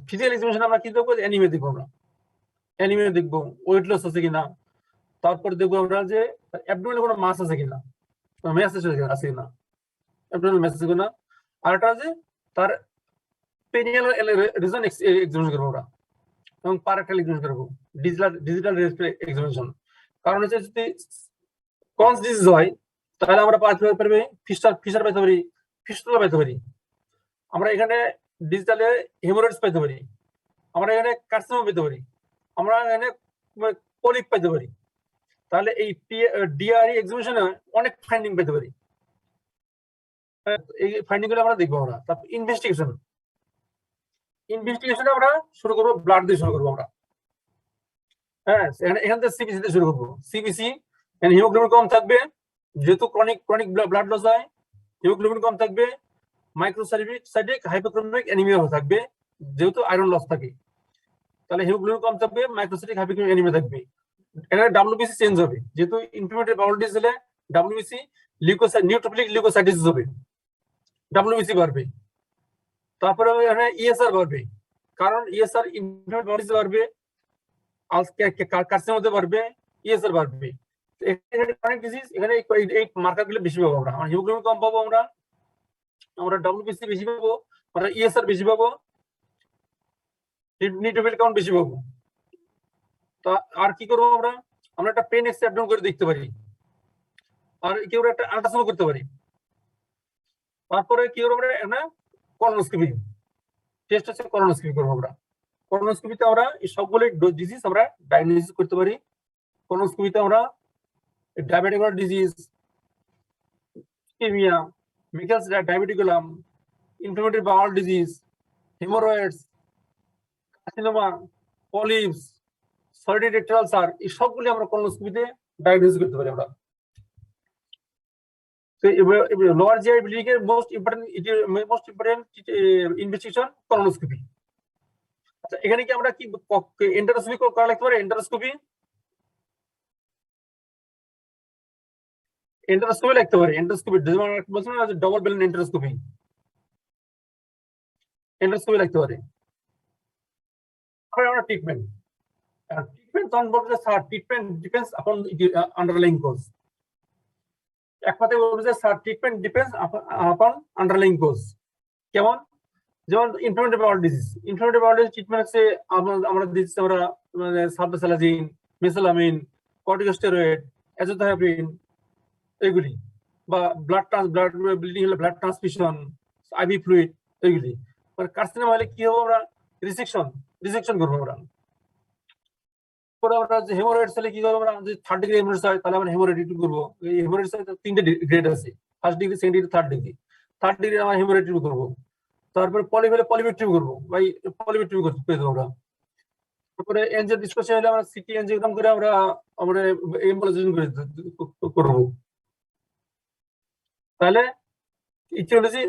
ফিজিক্যাল এক্সামিনেশন আমরা কি দেখবো, অ্যানিমিয়া দেখবো, আমরা অ্যানিমিয়া দেখবো, ওয়েট লস আছে কিনা, তারপর দেখবো আমরা যে অ্যাবডোমিনাল কোনো মাস আছে কিনা, মেসেজ আছে কিনা, অ্যাবডোমিনাল মেসেজ আছে কিনা। আর একটা যে তার পেনিয়াল রিজন এক্সামিনেশন করবো আমরা, এবং পারাক্টাল এক্সামিনেশন করবো, ডিজিটাল এক্সামিনেশন। কারণ হচ্ছে যদি ক্রনস ডিজিজ হয় তাহলে আমরা পাইতে পারবে ফিশার পাইতে পারি, ফিস্টুলা পাইতে পারি, আমরা এখানে ডিজিটালে হেমোরয়েডস পাইতে পারি, আমরা এখানে কার্সিনোমা পেতে পারি, আমরা এখানে পলিপ পাইতে পারি। তাহলে এই ডিআরই এক্সামিনেশনে অনেক ফাইন্ডিং পেতে পারি, এই ফাইন্ডিং গুলো আমরা দেখবো। আমরা তারপর ইনভেস্টিগেশনে আমরা শুরু করবো ব্লাড দিয়ে শুরু করবো আমরা। হ্যাঁ, এখান থেকে সিবিসি দিয়ে শুরু করবো। সিবিসি হিমোগ্লোবিন কম থাকবে, যেহেতু ক্রনিক ব্লাড লস হয়, হিমোগ্লোবিন কম থাকবে, মাইক্রোসাইটিক হাইপোক্রোমিক অ্যানিমিয়া থাকবে, যেহেতু আয়রন লস থাকে, তাহলে হিমোগ্লোবিন কম থাকবে, মাইক্রোসাইটিক হাইপোক্রোমিক অ্যানিমিয়া থাকবে। এখানে ডাব্লিউবিসি চেঞ্জ হবে, যেহেতু ইনফ্লামেটরি বাউল ডিজিজ হলে ডাব্লিউবিসি নিউট্রোফিলিক লিউকোসাইটিস হবে, ডাব্লিউবিসি বাড়বে। তারপরে এখানে ইএসআর বাড়বে, কারণ ইএসআর ইনফ্লামেটরি বাউল ডিজিজ বাড়বে, কার্সিনোমা বাড়বে, ইএসআর বাড়বে। এখানে এই মার্কার গুলো বেশি পাবো আমরা, হিমোগ্লোবিন কম পাবো, আমরা ডাব্লিউবিসি বেশি পাবো, আমরা ইএসআর বেশি পাবো, নিউট্রোফিল কাউন্ট বেশি পাবো। তা আর কি করবো আমরা একটা পেন এক্স অ্যাবডোমেন করে দেখতে পারি, আর কি করে একটা আল্ট্রাসাউন্ড করতে পারি। তারপরে কি করবো আমরা কলোনোস্কোপি টেস্ট আছে, কলোনোস্কোপি করবো আমরা। কলোনোস্কোপিতে আমরা এই সবগুলো ডিজিজ আমরা ডায়াগনোসিস করতে পারি। কলোনোস্কোপিতে আমরা diabetic disease, ischaemia, Meckel's diverticulum, inflammatory bowel disease, haemorrhoids, carcinoma, polyps, solitary rectal ulcer, এই সবগুলি আমরা কলোনোস্কোপিতে ডায়াগনোসিস করতে পারি আমরা। তো লোয়ার জিআই ব্লিডিং এর মোস্ট ইম্পর্টেন্ট ইনভেস্টিগেশন কলোনোস্কোপি। আচ্ছা, এখানে কি আমরা কি এন্টারোস্কোপি করা লাগতে পারে? এন্টারোস্কোপি লাগতে পারে, এন্টারোস্কোপি বলছিলাম না, ডবল বেলুন এন্টারোস্কোপি লাগতে পারে। আমরা ট্রিটমেন্ট তখন বলবো যে sir treatment depends upon underlying cause. এক কথায় বলবো যে sir treatment depends upon underlying cause. কেমন? যেমন ইনফ্লামেটরি বাউল ডিজিজ, ট্রিটমেন্ট হচ্ছে আমরা দিচ্ছি আমরা সালফাসালাজিন, মেসালামিন, কর্টিকোস্টেরয়েড, অ্যাজোথায়াপিন, এগুলি, বা ব্লাড ব্লিডিং হলে ব্লাড ট্রান্সফিউশন, আইভি ফ্লুইড, এগুলি। কার্সিনোমা হলে কি হবে, আমরা রিসেকশন করবো আমরা। পরে আমরা যে হেমোরয়েডস হলে কি করবো, আমরা যদি 3rd ডিগ্রি হেমোরয়েডস হয় তাহলে আমরা হেমোরয়েডিক করবো। এই হেমোরয়েডস 3টে গ্রেড আছে, 1st degree, 2nd degree, 3rd degree. 3rd degree আমরা হেমোরয়েডিক করবো। তারপরে পলিপ হলে পলিপেট্রিক করবো, ভাই পলিপেট্রিক করে দেবো আমরা। তারপরে এনজিও ডিসকাশন হলে আমরা সিটি এনজিওগ্রাম করে আমরা এম্বোলাইজেশন করবো। তাহলে aetiology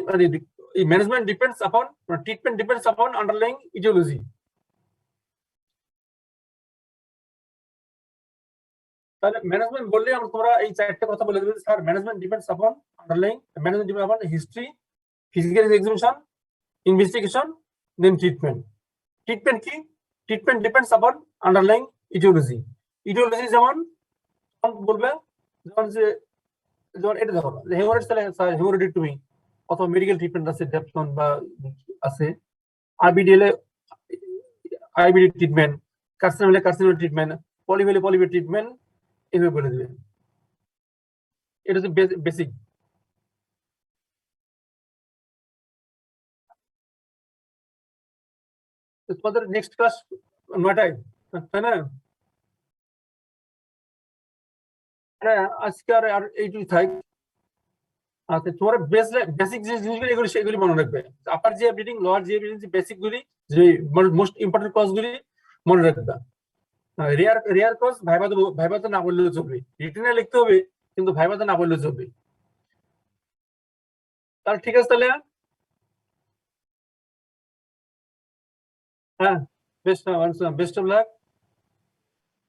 management depends upon, treatment depends upon underlying aetiology. তাহলে ম্যানেজমেন্ট বললে তোমরা এই 4টে কথা বলে দেবে, sir management depends upon underlying, management depends upon history, physical examination, investigation, then treatment. Treatment কি? Treatment depends upon underlying aetiology. যেমন বলবে যখন এটা দেখো হেমোরেজ তাহলে হেমোরেডিক্টমি অথবা মেডিকেল ট্রিটমেন্ট আছে ডেপসন বা আছে আইবিডি এ আইবিডি ট্রিটমেন্ট কার্সিনোম হলে কার্সিনোম ট্রিটমেন্ট পলিপ হলে পলিপের ট্রিটমেন্ট এভাবে বলে দিবে এটা হচ্ছে বেসিক তোমাদের নেক্সট ক্লাস 9টায় তাই না হ্যাঁ আজকে আর এইটুকুই থাক আচ্ছা তোমার বেসিক যে জিনিসগুলো এগুলো সেগুলি মনে রাখবে আপার যে ব্রিডিং লোয়ার যে ব্রিডিং যে বেসিক গুলি যে মোস্ট ইম্পর্টেন্ট কজ গুলি মনে রাখবে রেয়ার কজ ভাইবাতে না বললেও চলবে রিটেনে লিখতে হবে কিন্তু ভাইবাতে না বললেও চলবে তাহলে ঠিক আছে তাহলে হ্যাঁ best of luck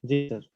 G sir